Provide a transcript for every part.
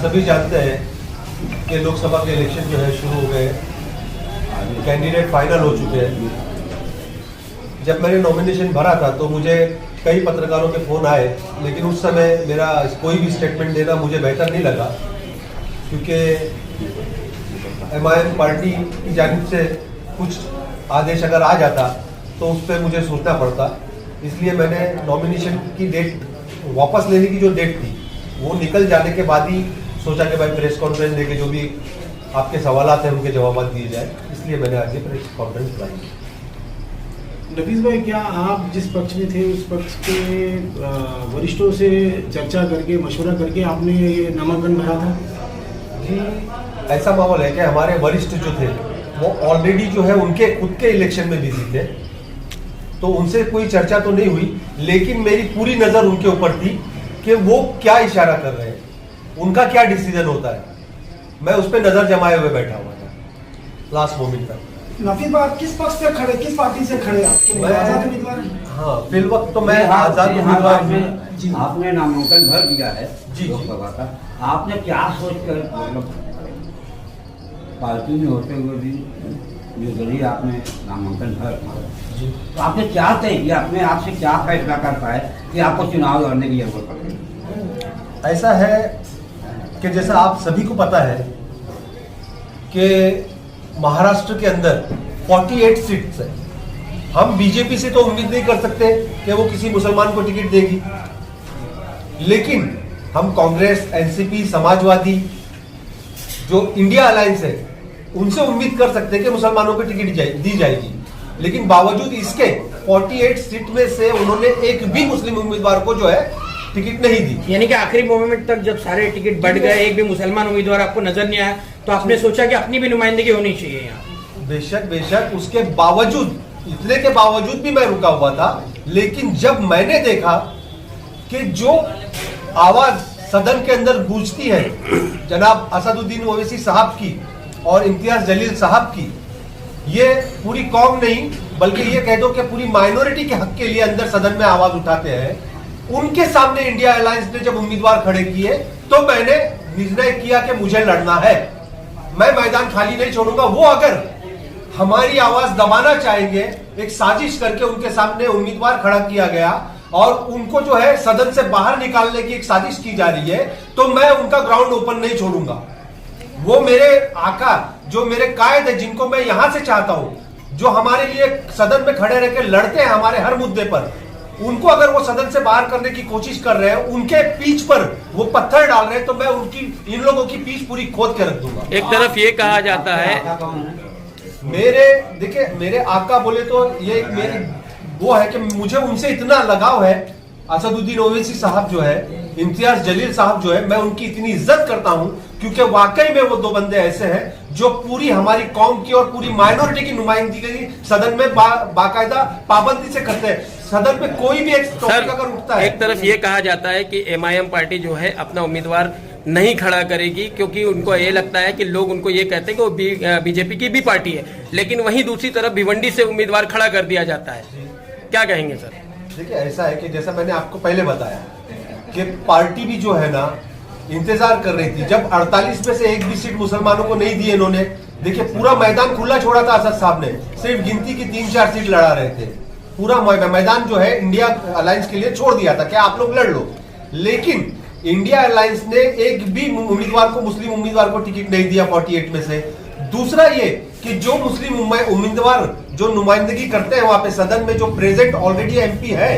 सभी जानते हैं कि लोकसभा के इलेक्शन जो है शुरू हो गए, कैंडिडेट फाइनल हो चुके हैं। जब मैंने नॉमिनेशन भरा था तो मुझे कई पत्रकारों के फ़ोन आए, लेकिन उस समय मेरा कोई भी स्टेटमेंट देना मुझे बेहतर नहीं लगा, क्योंकि MIM पार्टी की जानिब से कुछ आदेश अगर आ जाता तो उस पर मुझे सोचना पड़ता। इसलिए मैंने नॉमिनेशन की डेट वापस लेने की जो डेट थी वो निकल जाने के बाद ही सोचा कि भाई प्रेस कॉन्फ्रेंस देके जो भी आपके सवालात हैं उनके जवाब दिए जाए, इसलिए मैंने आज ये प्रेस कॉन्फ्रेंस बुलाई। नफीस भाई, क्या आप जिस पक्ष में थे उस पक्ष के वरिष्ठों से चर्चा करके मशवरा करके आपने ये नामांकन भरा था? जी, ऐसा माहौल है कि हमारे वरिष्ठ जो थे वो ऑलरेडी जो है उनके खुद के इलेक्शन में बिजी थे, तो उनसे कोई चर्चा तो नहीं हुई, लेकिन मेरी पूरी नजर उनके ऊपर थी कि वो क्या इशारा कर रहे हैं, उनका क्या डिसीजन होता है। मैं उस पर नजर जमाए हुए बैठा हुआ था लास्ट मोमेंट तक। नफीस भाई, किस पक्ष से खड़े, किस पार्टी से खड़े आप? आजाद उम्मीदवार? हाँ, फिल वक्त तो मैं आजाद उम्मीदवार हूँ। आपने नामांकन भर दिया है जी, लोकसभा का, आपने क्या सोचकर मतलब पार्टी में होते हुए भी जो जरिए आपने नामांकन भर, तो आपने क्या तय किया, अपने आप से क्या फैसला कर पाए कि आपको चुनाव लड़ने की जरूरत पड़ी? ऐसा है कि जैसा आप सभी को पता है कि महाराष्ट्र के अंदर 48 सीट्स है। हम बीजेपी से तो उम्मीद नहीं कर सकते कि वो किसी मुसलमान को टिकट देगी, लेकिन हम कांग्रेस, एनसीपी, समाजवादी जो इंडिया अलायंस है उनसे उम्मीद कर सकते हैं कि मुसलमानों को टिकट दी जाएगी। लेकिन बावजूद इसके 48 सीट में से उन्होंने एक भी मुस्लिम उम्मीदवार को जो है टिकट नहीं दी। यानी कि आखिरी मोमेंट तक जब सारे टिकट बढ़ गए, एक भी मुसलमान उम्मीदवार आपको नजर नहीं आया, तो आपने सोचा कि अपनी भी नुमाइंदगी होनी चाहिए यहाँ। बेशक उसके बावजूद, इतने के बावजूद भी मैं रुका हुआ था, लेकिन जब मैंने देखा कि जो आवाज सदन के अंदर गूंजती है जनाब असदुद्दीन ओवैसी साहब की और इम्तियाज जलील साहब की, ये पूरी कौम नहीं बल्कि ये कह दो कि पूरी माइनॉरिटी के हक के लिए अंदर सदन में आवाज उठाते हैं, उनके सामने इंडिया अलायंस ने जब उम्मीदवार खड़े किए तो मैंने निर्णय किया कि मुझे लड़ना है, मैं मैदान खाली नहीं छोड़ूंगा। वो अगर हमारी आवाज दबाना चाहेंगे, एक साजिश करके उनके सामने उम्मीदवार खड़ा किया गया और उनको जो है सदन से बाहर निकालने की एक साजिश की जा रही है, तो मैं उनका ग्राउंड ओपन नहीं छोड़ूंगा। वो मेरे आका, जो मेरे कायद है, जिनको मैं यहां से चाहता हूं, जो हमारे लिए सदन में खड़े रहकर लड़ते हैं हमारे हर मुद्दे पर, उनको अगर वो सदन से बाहर करने की कोशिश कर रहे हैं, उनके पीठ पर वो पत्थर डाल रहे हैं, तो मैं उनकी, इन लोगों की पीठ पूरी खोद के रख दूंगा। एक तरफ ये कहा जाता है, मेरे आका बोले तो ये मेरी वो है कि मुझे उनसे इतना लगाव है। असदुद्दीन ओवैसी साहब जो है, इम्तियाज जलील साहब जो है, मैं उनकी इतनी इज्जत करता हूं क्योंकि वाकई में वो दो बंदे ऐसे हैं जो पूरी हमारी कौम की और पूरी माइनॉरिटी की नुमाइंदगी सदन में बाकायदा पाबंदी से करते हैं। सदन में कोई भी एक टॉपिक अगर उठता है, एक तरफ ये कहा जाता है कि MIM पार्टी जो है अपना उम्मीदवार नहीं खड़ा करेगी क्योंकि उनको ये लगता है कि लोग उनको ये कहते हैं कि वो बीजेपी की भी पार्टी है, लेकिन वहीं दूसरी तरफ भिवंडी से उम्मीदवार खड़ा कर दिया जाता है। क्या कहेंगे सर? देखिए, ऐसा है कि जैसा मैंने आपको पहले बताया कि पार्टी भी जो है ना इंतजार कर रही थी। जब 48 में से एक भी सीट मुसलमानों को नहीं दी इन्होंने, देखिए पूरा मैदान खुला छोड़ा था असद साहब ने, सिर्फ गिनती की 3-4 सीट लड़ा रहे थे। पूरा मैदान जो है इंडिया अलायंस के लिए छोड़ दिया था कि आप लोग लड़ लो, लेकिन इंडिया अलायंस ने एक भी उम्मीदवार को, मुस्लिम उम्मीदवार को टिकट नहीं दिया 48 में से। दूसरा ये कि जो मुस्लिम उम्मीदवार जो नुमाइंदगी करते हैं वहां पे सदन में, जो प्रेजेंट ऑलरेडी MP है,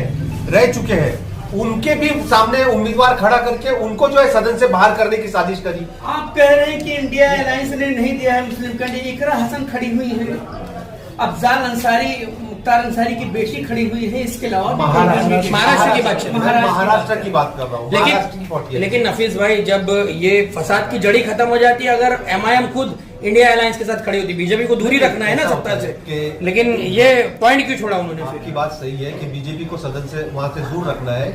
रह चुके हैं, उनके भी सामने उम्मीदवार खड़ा करके उनको जो है सदन से बाहर करने की साजिश करी। आप कह रहे हैं कि इंडिया अलायंस ने नहीं दिया है मुस्लिम कैंडिडेट, इकरा हसन खड़ी हुई है, अफजाल अंसारी, मुख्तार अंसारी की बेटी खड़ी हुई है, इसके अलावा महाराष्ट्र की बात, महाराष्ट्र की बात कर रहा हूँ। लेकिन नफीस भाई, जब ये फसाद की जड़ी खत्म हो जाती है, अगर MIM खुद इंडिया अलायंस के साथ खड़ी होती, बीजेपी को दूरी रखना है ना सत्ता से, लेकिन ये पॉइंट क्यों छोड़ा उन्होंने? आपकी बात सही है कि बीजेपी को सदन से वहां से दूर रखना है,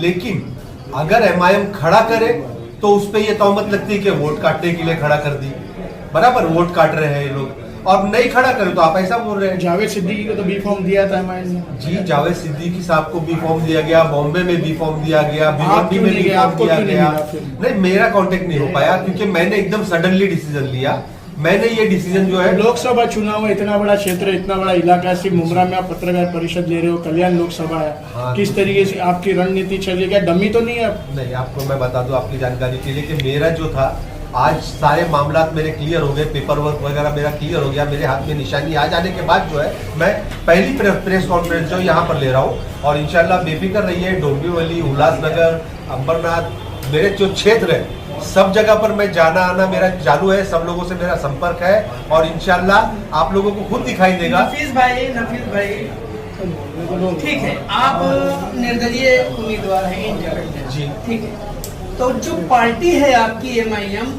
लेकिन अगर MIM खड़ा करे तो उस पर यह तहमत लगती है कि वोट काटने के लिए खड़ा कर दी। बराबर वोट काट रहे हैं ये लोग, और नहीं खड़ा करे तो आप ऐसा बोल रहे हैं। जावेद सिद्दीकी को तो बी फॉर्म दिया था एमआईएम ने। जी, जावेद सिद्दीकी साहब को बी फॉर्म दिया गया, बॉम्बे में बी फॉर्म दिया गया, आप भिवंडी क्यों में नहीं बी गए? फॉर्म आपको दिया क्यों नहीं गया। मिला फिर? नहीं, मेरा कांटेक्ट नहीं हो पाया क्योंकि मैंने एकदम सडनली डिसीजन लिया। मैंने ये डिसीजन जो है, लोकसभा चुनाव है, इतना बड़ा क्षेत्र, इतना बड़ा इलाका है, सिर्फ मुमरा में आप पत्रकार परिषद ले रहे हो, कल्याण लोकसभा है, हाँ। किस तरीके से आपकी रणनीति चली? क्या डमी तो नहीं है आप? नहीं, आपको मैं बता दूं आपकी जानकारी के लिए कि मेरा जो था, आज सारे मामलात मेरे क्लियर हो गए, पेपर वर्क वगैरह मेरा क्लियर हो गया, मेरे हाथ में निशानी आ जाने के बाद जो है मैं पहली प्रेस कॉन्फ्रेंस जो यहाँ पर ले रहा हूँ और इंशाल्लाह बेफिक्र रहिए, डोंबिवली, उल्लासनगर, अंबरनाथ, मेरे जो क्षेत्र है सब जगह पर मैं जाना आना मेरा चालू है, सब लोगों से मेरा संपर्क है और इंशाल्लाह आप लोगों को खुद दिखाई देगा। नफीस भाई ठीक है, आप निर्दलीय उम्मीदवार हैं इंडिपेंडेंट जी। ठीक है, तो जो पार्टी है आपकी एमआईएम,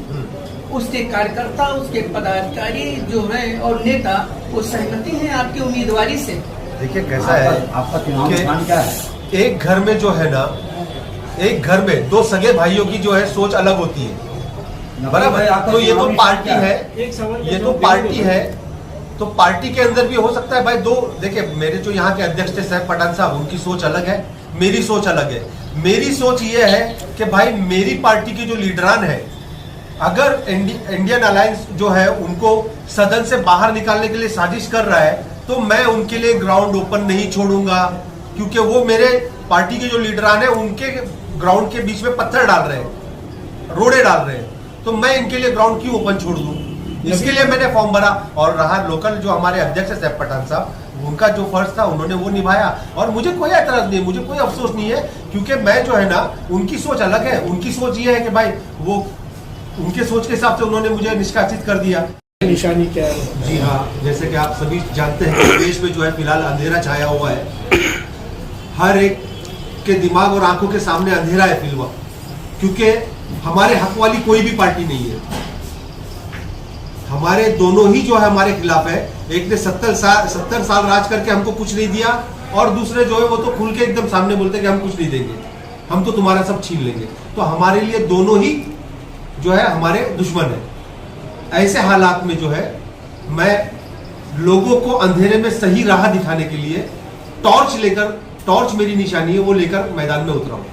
उसके कार्यकर्ता, उसके पदाधिकारी जो हैं और नेता, वो सहमति है आपकी उम्मीदवारी से? देखिए कैसा है आपका चुनाव निशान क्या है? एक घर में जो है ना, एक घर में दो सगे भाइयों की जो है सोच अलग होती है, बराबर। तो ये तो पार्टी है, एक सवाल ये तो पार्टी है, तो पार्टी के अंदर भी हो सकता है भाई दो। देखिए मेरे जो यहाँ के अध्यक्ष थे सैफ पठान साहब, उनकी सोच अलग है, मेरी सोच अलग है। मेरी सोच ये है कि भाई मेरी पार्टी के जो लीडरान है, अगर इंडियन अलायंस जो है उनको सदन से बाहर निकालने के लिए साजिश कर रहा है तो मैं उनके लिए ग्राउंड ओपन नहीं छोड़ूंगा, क्योंकि वो मेरे पार्टी के जो लीडरान है उनके ग्राउंड के बीच में पत्थर डाल रहे हैं, रोड़े डाल रहे हैं, तो मैं इनके लिए ग्राउंड क्यों ओपन छोड़ दूं? इसके लिए मैंने फॉर्म भरा और रहा लोकल जो हमारे अध्यक्ष है सैफ पठान साहब, उनका जो फर्ज था उन्होंने वो निभाया और मुझे कोई एतराज नहीं है, मुझे कोई अफसोस नहीं है, क्योंकि मैं जो है ना, उनकी सोच अलग है। उनकी सोच ये है कि भाई वो उनके सोच के हिसाब से उन्होंने मुझे निष्कासित कर दिया। निशानी क्या है? जी हाँ, जैसे कि आप सभी जानते हैं कि देश में जो है फिलहाल अंधेरा छाया हुआ है, हर एक के दिमाग और आंखों के सामने अंधेरा है फिलहाल, क्योंकि हमारे हक वाली कोई भी पार्टी नहीं है। हमारे दोनों ही जो है हमारे खिलाफ है। एक ने 70 साल राज करके हमको कुछ नहीं दिया और दूसरे जो है वो तो खुल के एकदम सामने बोलते कि हम कुछ नहीं देंगे, हम तो तुम्हारा सब छीन लेंगे। तो हमारे लिए दोनों ही जो है हमारे दुश्मन है। ऐसे हालात में जो है मैं लोगों को अंधेरे में सही राह दिखाने के लिए टॉर्च मेरी निशानी है, वो लेकर मैदान में उतरा हूं।